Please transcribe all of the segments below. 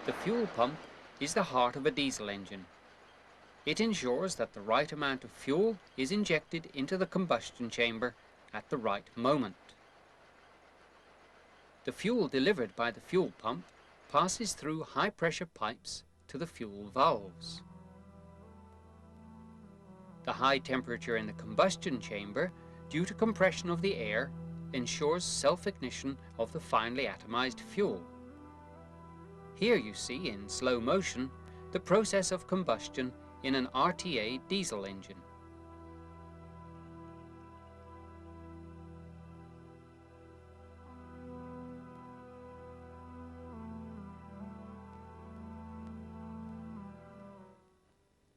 The fuel pump is the heart of a diesel engine. It ensures that the right amount of fuel is injected into the combustion chamber at the right moment. The fuel delivered by the fuel pump passes through high-pressure pipes to the fuel valves. The high temperature in the combustion chamber, due to compression of the air, ensures self-ignition of the finely atomized fuel. Here you see in slow motion the process of combustion in an RTA diesel engine.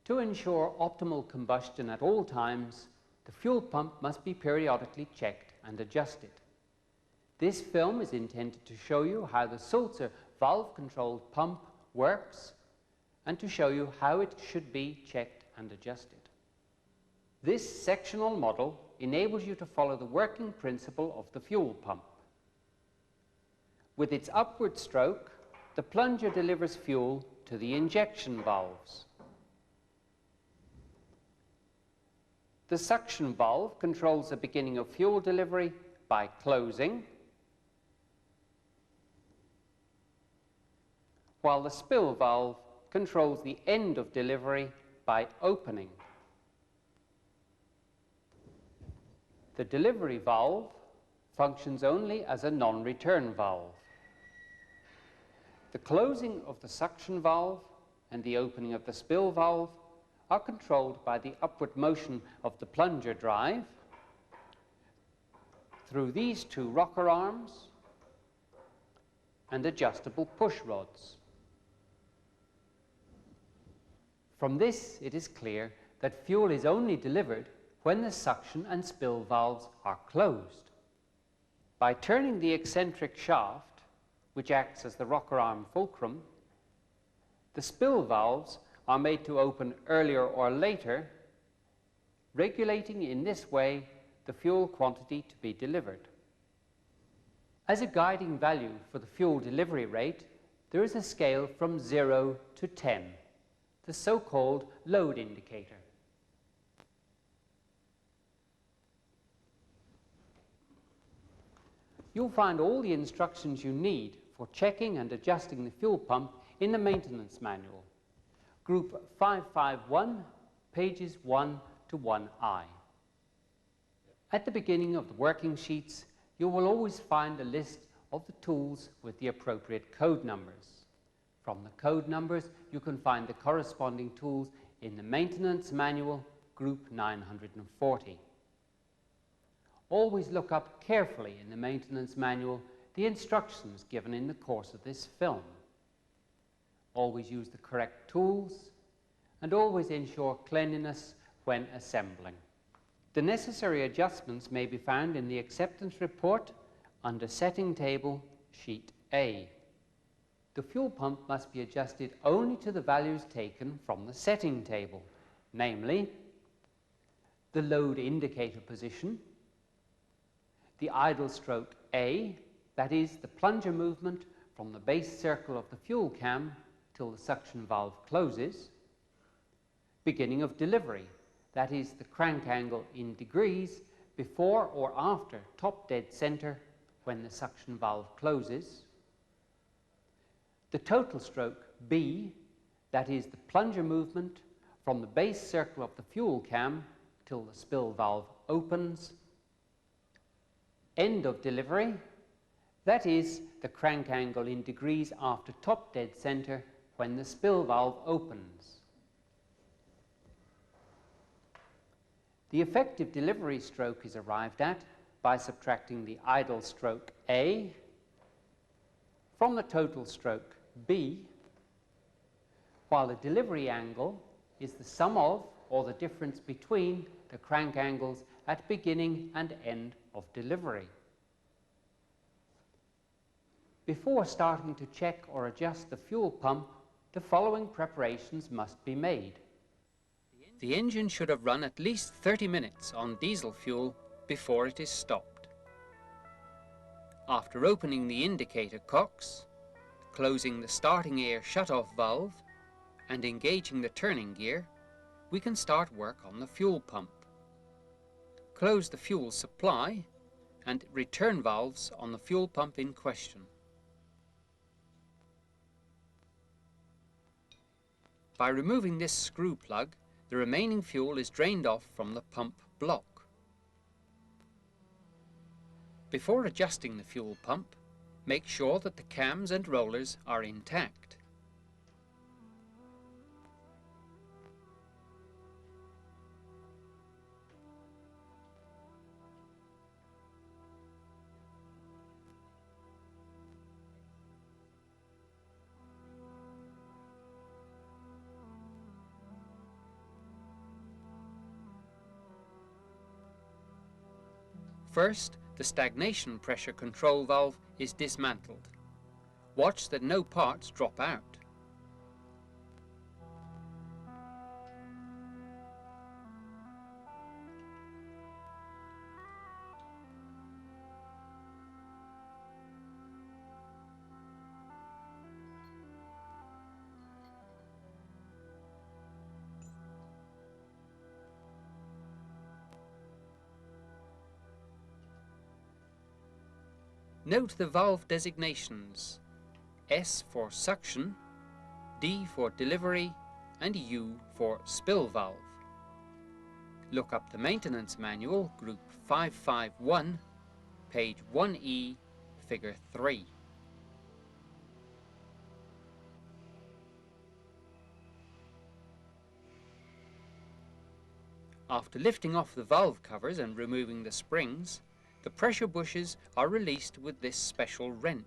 To ensure optimal combustion at all times, the fuel pump must be periodically checked and adjusted. This film is intended to show you how the Sulzer valve-controlled pump works and to show you how it should be checked and adjusted. This sectional model enables you to follow the working principle of the fuel pump. With its upward stroke, the plunger delivers fuel to the injection valves. The suction valve controls the beginning of fuel delivery by closing, while the spill valve controls the end of delivery by opening. The delivery valve functions only as a non-return valve. The closing of the suction valve and the opening of the spill valve are controlled by the upward motion of the plunger drive through these two rocker arms and adjustable push rods. From this, it is clear that fuel is only delivered when the suction and spill valves are closed. By turning the eccentric shaft, which acts as the rocker arm fulcrum, the spill valves are made to open earlier or later, regulating in this way the fuel quantity to be delivered. As a guiding value for the fuel delivery rate, there is a scale from 0 to 10. The so-called load indicator. You'll find all the instructions you need for checking and adjusting the fuel pump in the maintenance manual, Group 551, pages 1 to 1I. At the beginning of the working sheets, you will always find a list of the tools with the appropriate code numbers. From the code numbers, you can find the corresponding tools in the maintenance manual, group 940. Always look up carefully in the maintenance manual the instructions given in the course of this film. Always use the correct tools and always ensure cleanliness when assembling. The necessary adjustments may be found in the acceptance report under Setting Table, Sheet A. The fuel pump must be adjusted only to the values taken from the setting table, namely the load indicator position, the idle stroke A, that is the plunger movement from the base circle of the fuel cam till the suction valve closes, beginning of delivery, that is the crank angle in degrees before or after top dead center when the suction valve closes, the total stroke B, that is the plunger movement from the base circle of the fuel cam till the spill valve opens, end of delivery, that is the crank angle in degrees after top dead center when the spill valve opens. The effective delivery stroke is arrived at by subtracting the idle stroke A from the total stroke B, while the delivery angle is the sum of, or the difference between, the crank angles at beginning and end of delivery. Before starting to check or adjust the fuel pump, the following preparations must be made. The engine should have run at least 30 minutes on diesel fuel before it is stopped. After opening the indicator cocks, Closing the starting air shutoff valve and engaging the turning gear, we can start work on the fuel pump. Close the fuel supply and return valves on the fuel pump in question. By removing this screw plug, the remaining fuel is drained off from the pump block. Before adjusting the fuel pump, make sure that the cams and rollers are intact. First, the stagnation pressure control valve is dismantled. Watch that no parts drop out. Note the valve designations: S for suction, D for delivery, and U for spill valve. Look up the maintenance manual, group 551, page 1E, figure 3. After lifting off the valve covers and removing the springs, the pressure bushes are released with this special wrench.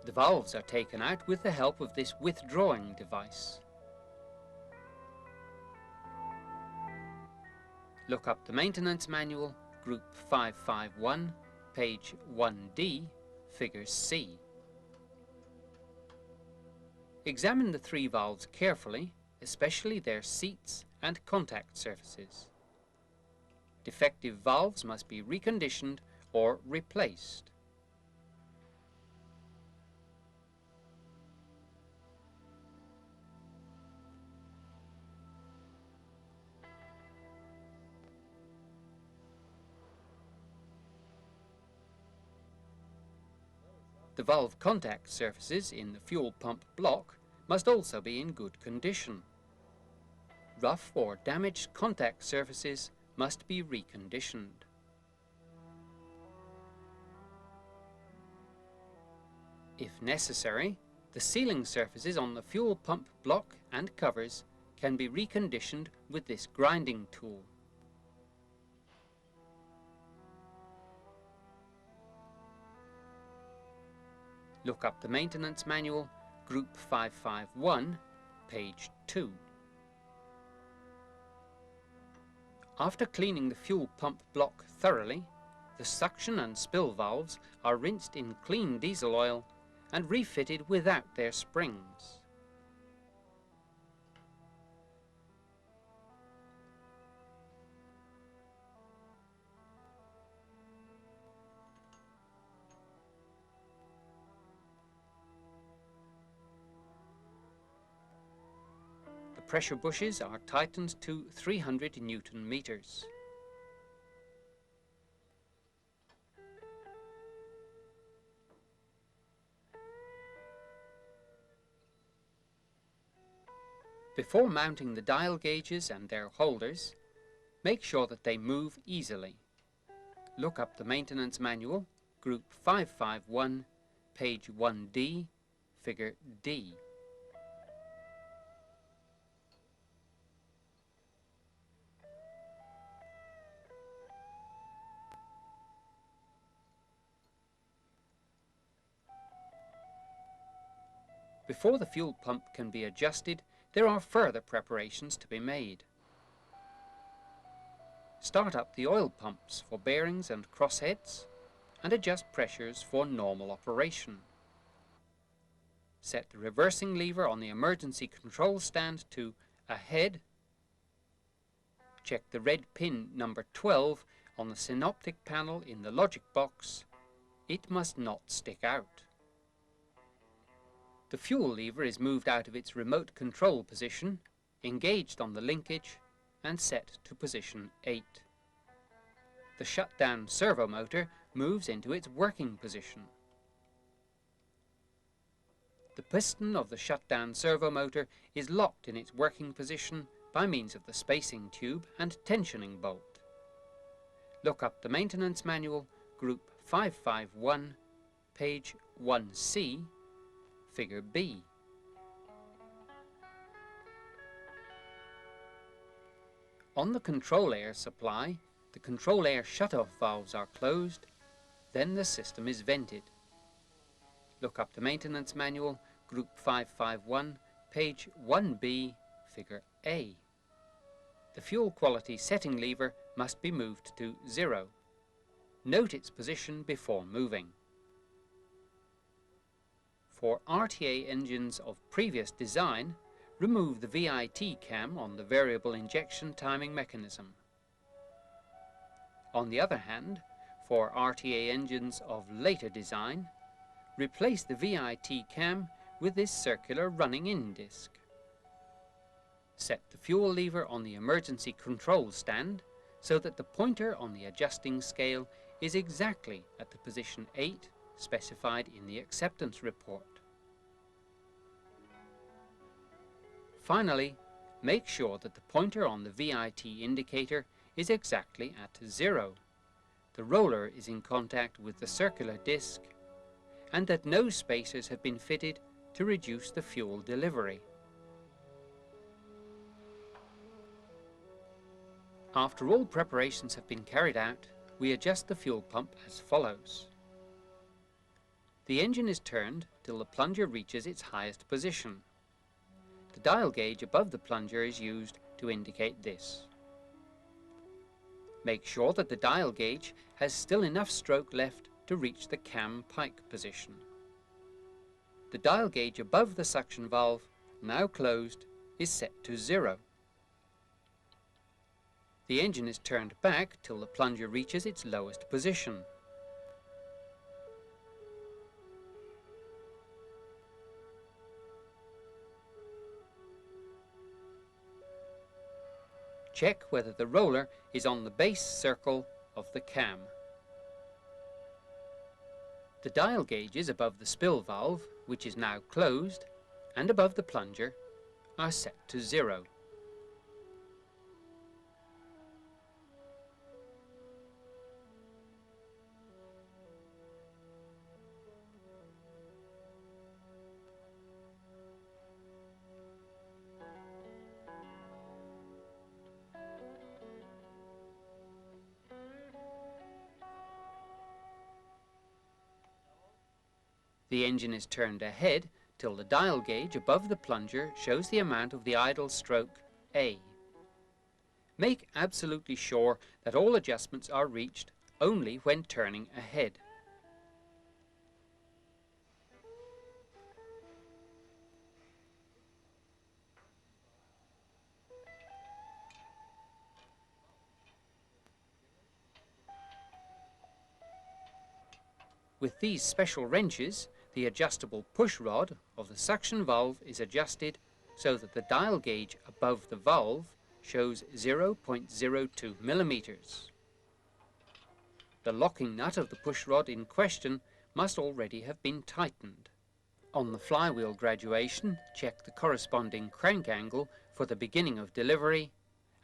The valves are taken out with the help of this withdrawing device. Look up the maintenance manual, group 551, page 1D, figure C. Examine the three valves carefully, especially their seats and contact surfaces. Defective valves must be reconditioned or replaced. The valve contact surfaces in the fuel pump block must also be in good condition. Rough or damaged contact surfaces must be reconditioned. If necessary, the sealing surfaces on the fuel pump block and covers can be reconditioned with this grinding tool. Look up the maintenance manual, group 551, page 2. After cleaning the fuel pump block thoroughly, the suction and spill valves are rinsed in clean diesel oil and refitted without their springs. The pressure bushes are tightened to 300 Newton meters. Before mounting the dial gauges and their holders, make sure that they move easily. Look up the maintenance manual, group 551, page 1D, figure D. Before the fuel pump can be adjusted, there are further preparations to be made. Start up the oil pumps for bearings and crossheads and adjust pressures for normal operation. Set the reversing lever on the emergency control stand to ahead. Check the red pin number 12 on the synoptic panel in the logic box. It must not stick out. The fuel lever is moved out of its remote control position, engaged on the linkage, and set to position 8. The shutdown servo motor moves into its working position. The piston of the shutdown servo motor is locked in its working position by means of the spacing tube and tensioning bolt. Look up the maintenance manual, Group 551, page 1C, Figure B. On the control air supply, the control air shutoff valves are closed, then the system is vented. Look up the maintenance manual, Group 551, page 1B, Figure A. The fuel quality setting lever must be moved to 0. Note its position before moving. For RTA engines of previous design, remove the VIT cam on the variable injection timing mechanism. On the other hand, for RTA engines of later design, replace the VIT cam with this circular running-in disc. Set the fuel lever on the emergency control stand so that the pointer on the adjusting scale is exactly at the position 8 specified in the acceptance report. Finally, make sure that the pointer on the VIT indicator is exactly at 0. The roller is in contact with the circular disc, and that no spacers have been fitted to reduce the fuel delivery. After all preparations have been carried out, we adjust the fuel pump as follows. The engine is turned till the plunger reaches its highest position. The dial gauge above the plunger is used to indicate this. Make sure that the dial gauge has still enough stroke left to reach the cam pike position. The dial gauge above the suction valve, now closed, is set to 0. The engine is turned back till the plunger reaches its lowest position. Check whether the roller is on the base circle of the cam. The dial gauges above the spill valve, which is now closed, and above the plunger, are set to 0. The engine is turned ahead till the dial gauge above the plunger shows the amount of the idle stroke A. Make absolutely sure that all adjustments are reached only when turning ahead. With these special wrenches, the adjustable push rod of the suction valve is adjusted so that the dial gauge above the valve shows 0.02 millimeters. The locking nut of the push rod in question must already have been tightened. On the flywheel graduation, check the corresponding crank angle for the beginning of delivery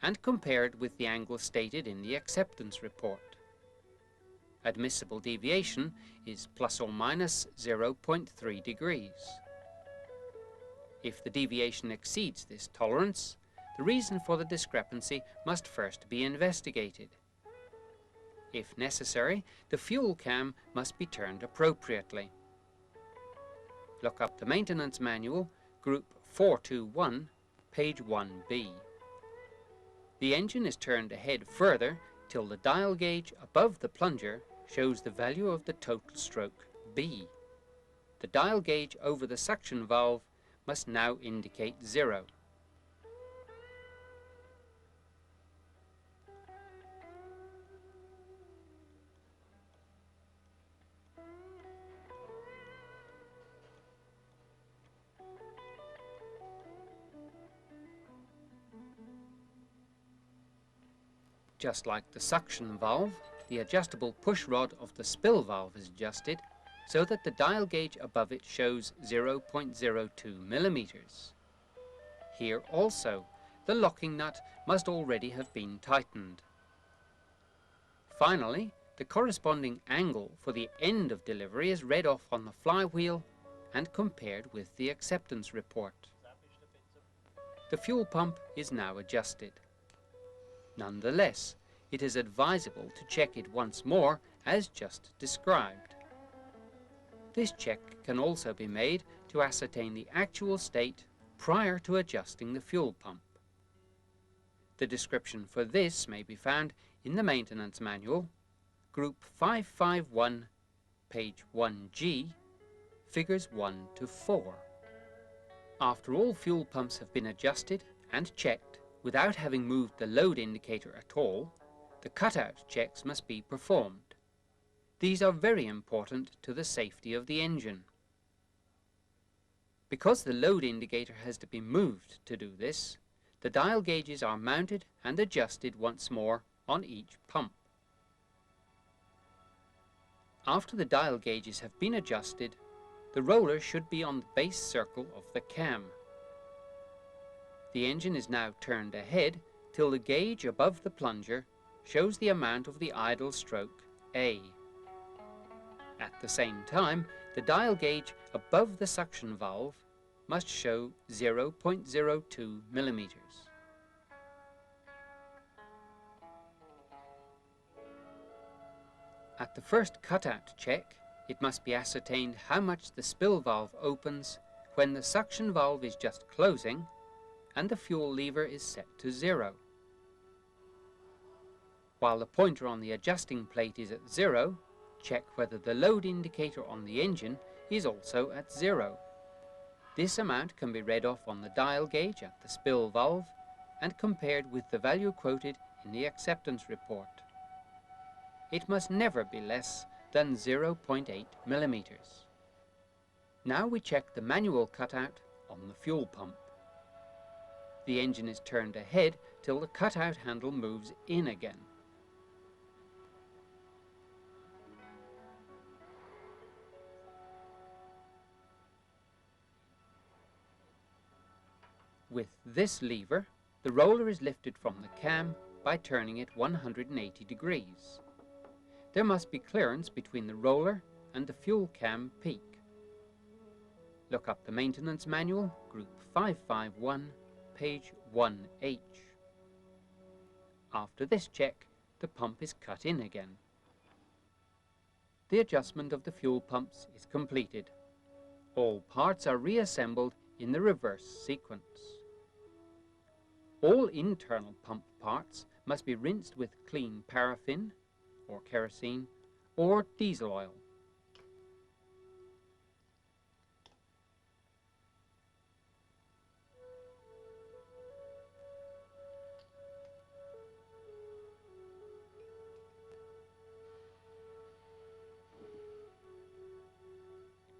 and compare it with the angle stated in the acceptance report. Admissible deviation is plus or minus 0.3 degrees. If the deviation exceeds this tolerance, the reason for the discrepancy must first be investigated. If necessary, the fuel cam must be turned appropriately. Look up the maintenance manual, group 421, page 1B. The engine is turned ahead further till the dial gauge above the plunger shows the value of the total stroke B. The dial gauge over the suction valve must now indicate 0. Just like the suction valve, the adjustable push rod of the spill valve is adjusted so that the dial gauge above it shows 0.02 millimeters. Here also, the locking nut must already have been tightened. Finally, the corresponding angle for the end of delivery is read off on the flywheel and compared with the acceptance report. The fuel pump is now adjusted. Nonetheless, it is advisable to check it once more as just described. This check can also be made to ascertain the actual state prior to adjusting the fuel pump. The description for this may be found in the maintenance manual, group 551, page 1G, figures 1 to 4. After all fuel pumps have been adjusted and checked without having moved the load indicator at all, the cutout checks must be performed. These are very important to the safety of the engine. Because the load indicator has to be moved to do this, the dial gauges are mounted and adjusted once more on each pump. After the dial gauges have been adjusted, the roller should be on the base circle of the cam. The engine is now turned ahead till the gauge above the plunger shows the amount of the idle stroke A. At the same time, the dial gauge above the suction valve must show 0.02 millimeters. At the first cutout check, it must be ascertained how much the spill valve opens when the suction valve is just closing and the fuel lever is set to 0. While the pointer on the adjusting plate is at 0, check whether the load indicator on the engine is also at 0. This amount can be read off on the dial gauge at the spill valve and compared with the value quoted in the acceptance report. It must never be less than 0.8 millimeters. Now we check the manual cutout on the fuel pump. The engine is turned ahead till the cutout handle moves in again. With this lever, the roller is lifted from the cam by turning it 180 degrees. There must be clearance between the roller and the fuel cam peak. Look up the maintenance manual, group 551, page 1H. After this check, the pump is cut in again. The adjustment of the fuel pumps is completed. All parts are reassembled in the reverse sequence. All internal pump parts must be rinsed with clean paraffin, or kerosene, or diesel oil.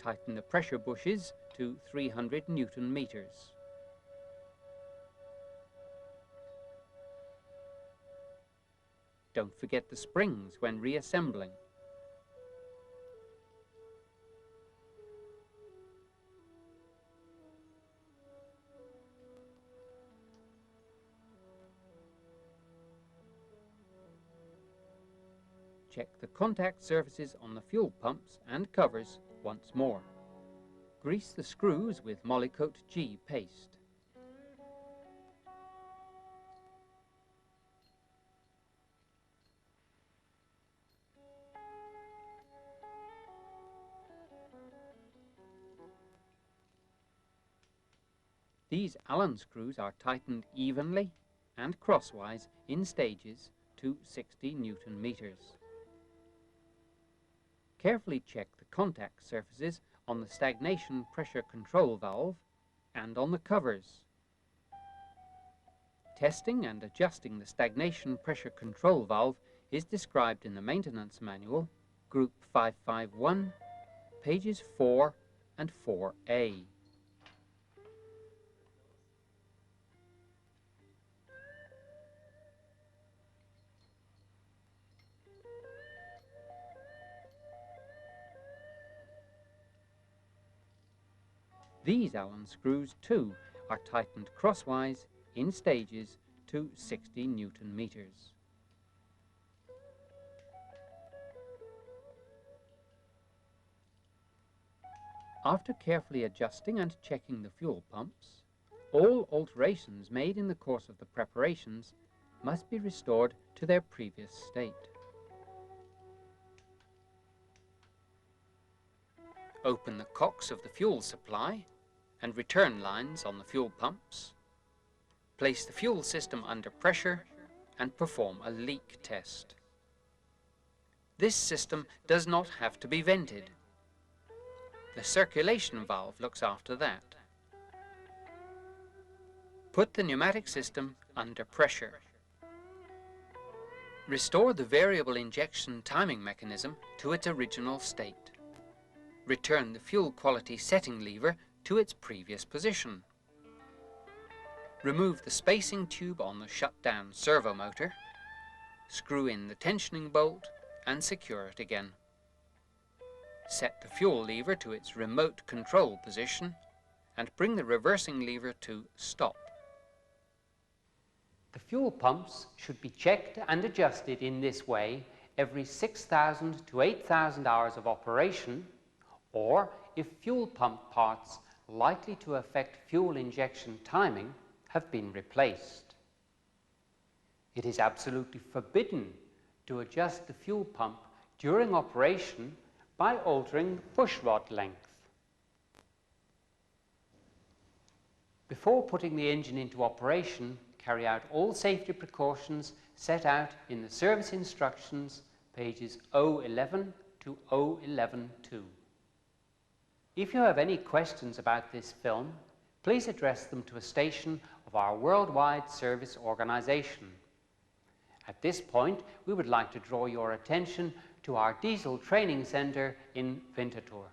Tighten the pressure bushes to 300 Newton meters. Don't forget the springs when reassembling. Check the contact surfaces on the fuel pumps and covers once more. Grease the screws with Molykote G paste. These Allen screws are tightened evenly and crosswise in stages to 60 Newton meters. Carefully check the contact surfaces on the stagnation pressure control valve and on the covers. Testing and adjusting the stagnation pressure control valve is described in the maintenance manual, Group 551, pages 4 and 4A. These Allen screws, too, are tightened crosswise in stages to 60 Newton meters. After carefully adjusting and checking the fuel pumps, all alterations made in the course of the preparations must be restored to their previous state. Open the cocks of the fuel supply and return lines on the fuel pumps. Place the fuel system under pressure and perform a leak test. This system does not have to be vented. The circulation valve looks after that. Put the pneumatic system under pressure. Restore the variable injection timing mechanism to its original state. Return the fuel quality setting lever to its previous position. Remove the spacing tube on the shutdown servo motor, screw in the tensioning bolt and secure it again. Set the fuel lever to its remote control position and bring the reversing lever to stop. The fuel pumps should be checked and adjusted in this way every 6,000 to 8,000 hours of operation, or if fuel pump parts likely to affect fuel injection timing have been replaced. It is absolutely forbidden to adjust the fuel pump during operation by altering the push rod length. Before putting the engine into operation, carry out all safety precautions set out in the service instructions, pages 011 to 011.2. If you have any questions about this film, please address them to a station of our worldwide service organization. At this point, we would like to draw your attention to our diesel training center in Winterthur.